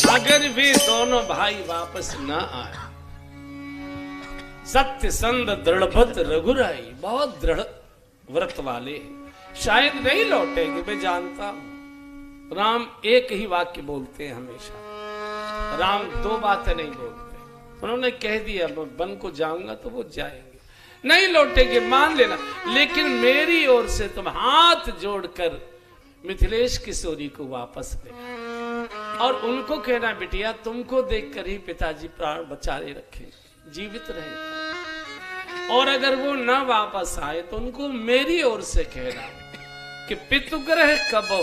अगर भी दोनों भाई वापस न आए, सत्य संद दृढ़भत रघुराई, बहुत दृढ़ व्रत वाले शायद नहीं लौटेंगे, मैं जानता हूं। राम एक ही वाक्य बोलते हैं हमेशा, राम दो बातें नहीं बोलते। उन्होंने कह दिया मैं वन को जाऊंगा तो वो जाएंगे, नहीं लौटेंगे मान लेना, लेकिन मेरी ओर से तुम हाथ जोड़कर मिथिलेश किशोरी को वापस ले और उनको कहना बिटिया तुमको देखकर ही पिताजी प्राण बचा रखे, जीवित रहे। और अगर वो न वापस आए तो उनको मेरी ओर से कहना कि पितुग्रह कब हो,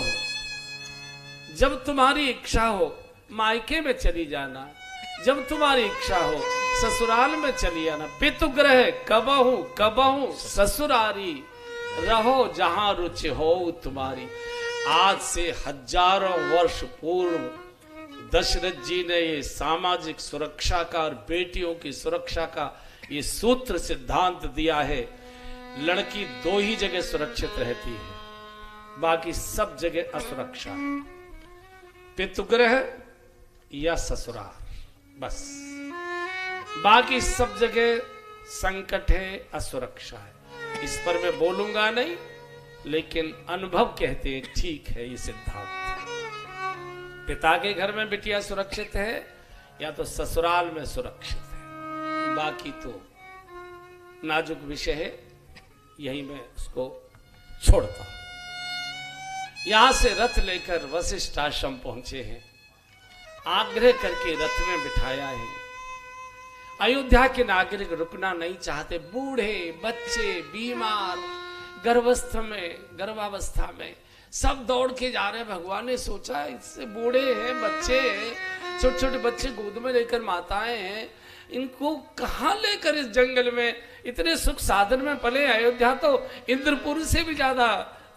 जब तुम्हारी इच्छा हो मायके में चली जाना, जब तुम्हारी इच्छा हो ससुराल में चली आना। पितुग्रह कबहू ससुरारी, रहो जहां रुचि हो तुम्हारी। आज से हजारों वर्ष पूर्व दशरथ जी ने ये सामाजिक सुरक्षा का और बेटियों की सुरक्षा का ये सूत्र सिद्धांत दिया है। लड़की दो ही जगह सुरक्षित रहती है, बाकी सब जगह असुरक्षा है, पितुग्रह या ससुराल, बस बाकी सब जगह संकट है, असुरक्षा है। इस पर मैं बोलूंगा नहीं, लेकिन अनुभव कहते हैं ठीक है ये सिद्धांत। पिता के घर में बिटिया सुरक्षित है या तो ससुराल में सुरक्षित है, बाकी तो नाजुक विषय है, यही मैं उसको छोड़ता हूं। यहां से रथ लेकर वशिष्ठ आश्रम पहुंचे हैं, आग्रह करके रथ में बिठाया है। अयोध्या के नागरिक रुकना नहीं चाहते, बूढ़े बच्चे बीमार गर्भावस्था में सब दौड़ के जा रहे हैं। भगवान ने सोचा इससे बूढ़े हैं, बच्चे हैं, छोटे छोटे बच्चे गोद में लेकर माताएं हैं, इनको कहां लेकर इस जंगल में, इतने सुख साधन में पले। अयोध्या तो इंद्रपुर से भी ज्यादा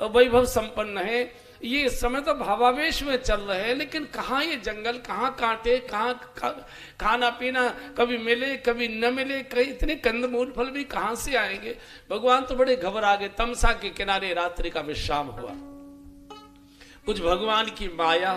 वैभव संपन्न है। ये इस समय तो भावावेश में चल रहे हैं, लेकिन कहाँ ये जंगल, कहाँ कांटे, कहाँ खाना पीना, कभी मिले कभी न मिले, कहीं इतने कंदमूल फल भी कहाँ से आएंगे। भगवान तो बड़े घबरा गए। तमसा के किनारे रात्रि का विश्राम हुआ। कुछ भगवान की माया,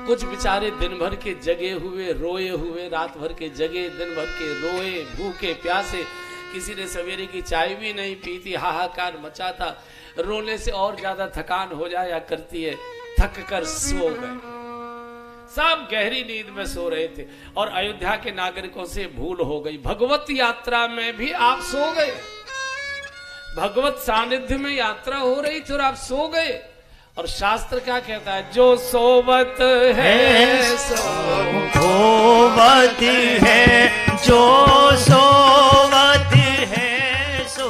कुछ बेचारे दिन भर के जगे हुए रोए हुए, रात भर के जगे दिन भर के रोए, भूखे प्यासे, किसी ने सवेरे की चाय भी नहीं पी थी, हाहाकार मचा था। रोने से और ज्यादा थकान हो जाया करती है, थक कर सो गए, सब गहरी नींद में सो रहे थे। और अयोध्या के नागरिकों से भूल हो गई, भगवत यात्रा में भी आप सो गए, भगवत सानिध्य में यात्रा हो रही थी और आप सो गए। और शास्त्र क्या कहता है, जो सोवत है सो खोवत है, जो सोवत है सो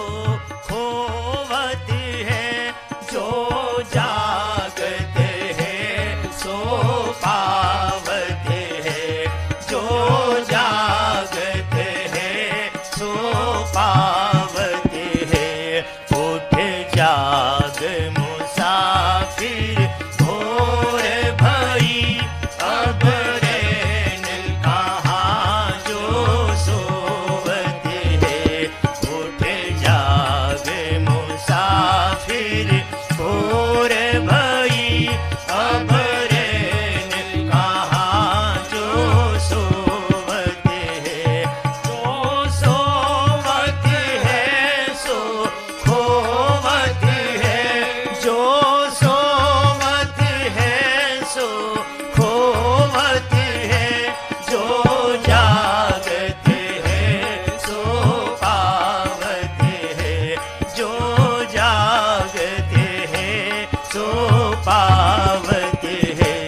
खोवत है, जो जागत है सो पावत है, जो जागत है सो पावत है। उठ जाग मुसाफिर भोर भई, अब रैन कहाँ जो सोवत है। उठ जाग मुसाफिर भोर भई, अब रैन कहाँ जो सोवत है। जो सोवत है सो खोवत है, जो सोवत है सो खोवत है, जो जागत है सो पावत है, जो जागत है सो पावत है।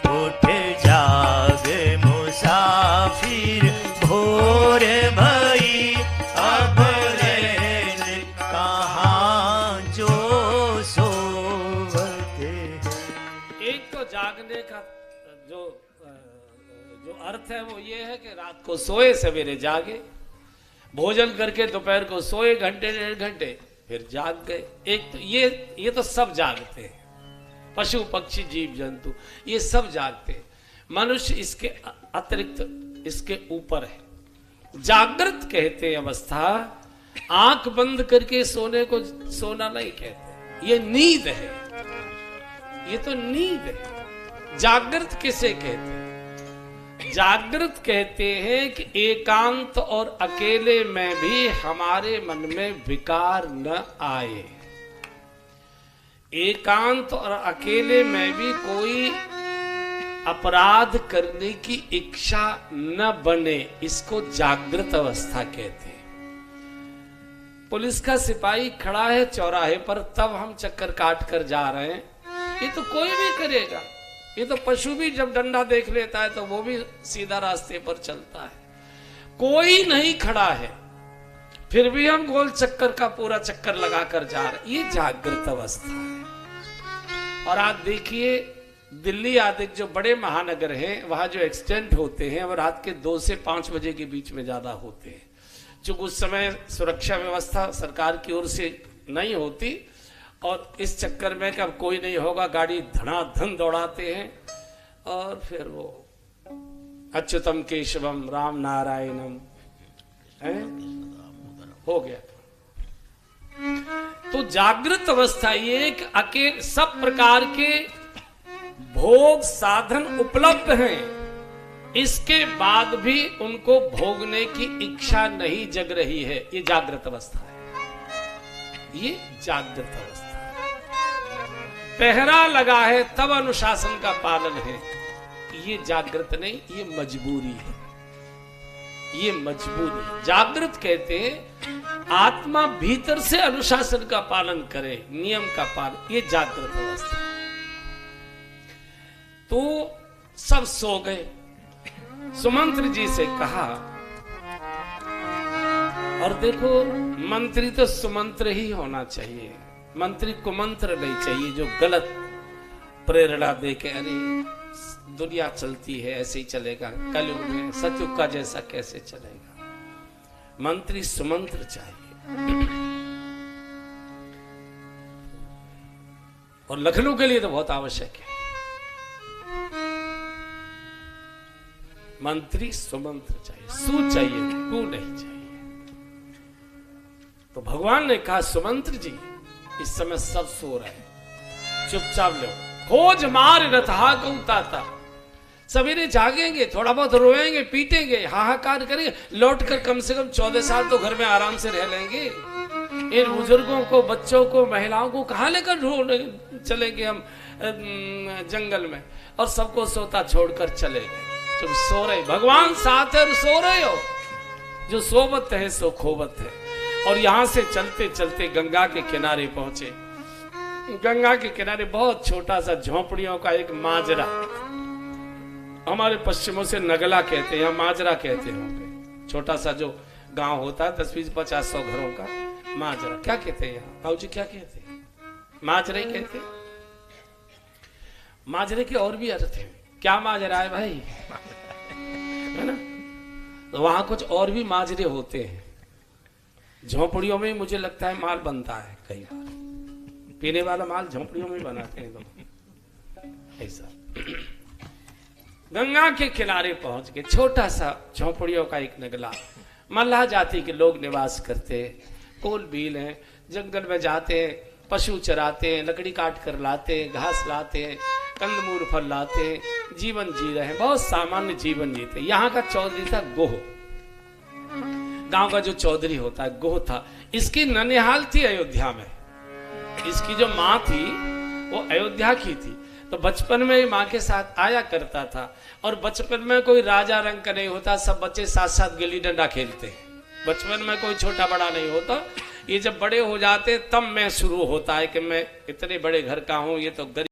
उठ जाग मुसाफिर भोर भई, अब रैन कहाँ जो सोवत है। एक तो जागने का जो अर्थ है वो ये है कि रात को सोए सवेरे जागे, भोजन करके दोपहर को सोए घंटे डेढ़ घंटे, फिर जाग गए। एक तो ये तो सब जागते हैं, पशु पक्षी जीव जंतु ये सब जागते हैं। मनुष्य इसके अतिरिक्त इसके ऊपर है। जागृत कहते हैं अवस्था, आंख बंद करके सोने को सोना नहीं कहते, ये नींद है, ये तो नींद है। जागृत किसे कहते हैं? जागृत कहते हैं कि एकांत और अकेले में भी हमारे मन में विकार न आए, एकांत और अकेले में भी कोई अपराध करने की इच्छा न बने, इसको जागृत अवस्था कहते हैं। पुलिस का सिपाही खड़ा है चौराहे पर, तब हम चक्कर काट कर जा रहे हैं, ये तो कोई भी करेगा, ये तो पशु भी जब डंडा देख लेता है तो वो भी सीधा रास्ते पर चलता है, कोई नहीं खड़ा है फिर भी हम गोल चक्कर का पूरा चक्कर लगाकर जा रहे हैं, ये जागृत अवस्था है। और आप देखिए दिल्ली आदि जो बड़े महानगर हैं वहां जो एक्सीडेंट होते हैं वो रात के 2 से 5 बजे के बीच में ज्यादा होते हैं, जो उस समय सुरक्षा व्यवस्था सरकार की ओर से नहीं होती, और इस चक्कर में कि अब कोई नहीं होगा गाड़ी धड़ाधन दौड़ाते हैं, और फिर वो अच्युतम केशवम राम नारायणम हो गया। तो जागृत अवस्था ये कि अकेले सब प्रकार के भोग साधन उपलब्ध हैं, इसके बाद भी उनको भोगने की इच्छा नहीं जग रही है, ये जागृत अवस्था है, ये जागृत अवस्था है। पहरा लगा है तब अनुशासन का पालन है, ये जागृत नहीं, ये मजबूरी है, ये मजबूरी है। जागृत कहते हैं आत्मा भीतर से अनुशासन का पालन करे, नियम का पालन, ये जागृत अवस्था। तो सब सो गए, सुमंत्र जी से कहा, और देखो मंत्री तो सुमंत्र ही होना चाहिए, मंत्री कुमंत्र नहीं चाहिए जो गलत प्रेरणा दे के अरे दुनिया चलती है ऐसे ही चलेगा, कलयुग में सतयुग का जैसा कैसे चलेगा, मंत्री सुमंत्र चाहिए। और लखनऊ के लिए तो बहुत आवश्यक है, मंत्री सुमंत्र चाहिए, सु चाहिए, कु नहीं चाहिए। तो भगवान ने कहा सुमंत्र जी इस समय सब सो रहे हैं, चुपचाप लो, खोज मार रथा गौता, सवेरे जागेंगे, थोड़ा बहुत रोएंगे, पीटेंगे, हाहाकार करेंगे, लौटकर कम से कम 14 साल तो घर में आराम से रह लेंगे। इन बुजुर्गों को, बच्चों को, महिलाओं को कहां लेकर ढूंढ चलेंगे हम जंगल में, और सबको सोता छोड़कर चले गए। जब सो रहे, भगवान साथ है और सो रहे हो, जो सोबत है सो खोबत है। और यहां से चलते चलते गंगा के किनारे पहुंचे। गंगा के किनारे बहुत छोटा सा झोंपड़ियों का एक माजरा, हमारे पश्चिमों से नगला कहते हैं या माजरा कहते होंगे, छोटा सा जो गांव होता है 10-20-50-100 घरों का माजरा, क्या कहते हैं यहाँ भाऊ जी, क्या कहते हैं? माजरे कहते हैं। माजरे के और भी अर्थ हैं, क्या माजरा है भाई, है ना? तो वहां कुछ और भी माजरे होते हैं। झोंपड़ियों में मुझे लगता है माल बनता है, कई बार पीने वाला माल झोंपड़ियों में बनाते हैं लोग ऐसा। गंगा के किनारे पहुंच के छोटा सा झोंपड़ियों का एक नगला, मल्लाह जाति के लोग निवास करते हैं, कोल बील हैं, जंगल में जाते हैं, पशु चराते हैं, लकड़ी काट कर लाते हैं, घास लाते हैं, कंदमूल फल लाते हैं, जीवन जी रहे हैं, बहुत सामान्य जीवन जीते। यहाँ का चौधरी था गोह, गांव का जो चौधरी होता है गोह था। इसकी ननिहाल थी अयोध्या में, इसकी जो माँ थी वो अयोध्या की थी। तो बचपन में माँ के साथ आया करता था, और बचपन में कोई राजा रंग का नहीं होता, सब बच्चे साथ साथ गिल्ली डंडा खेलते हैं। बचपन में कोई छोटा बड़ा नहीं होता, ये जब बड़े हो जाते तब मैं शुरू होता है कि मैं इतने बड़े घर का हूं, ये तो गरीब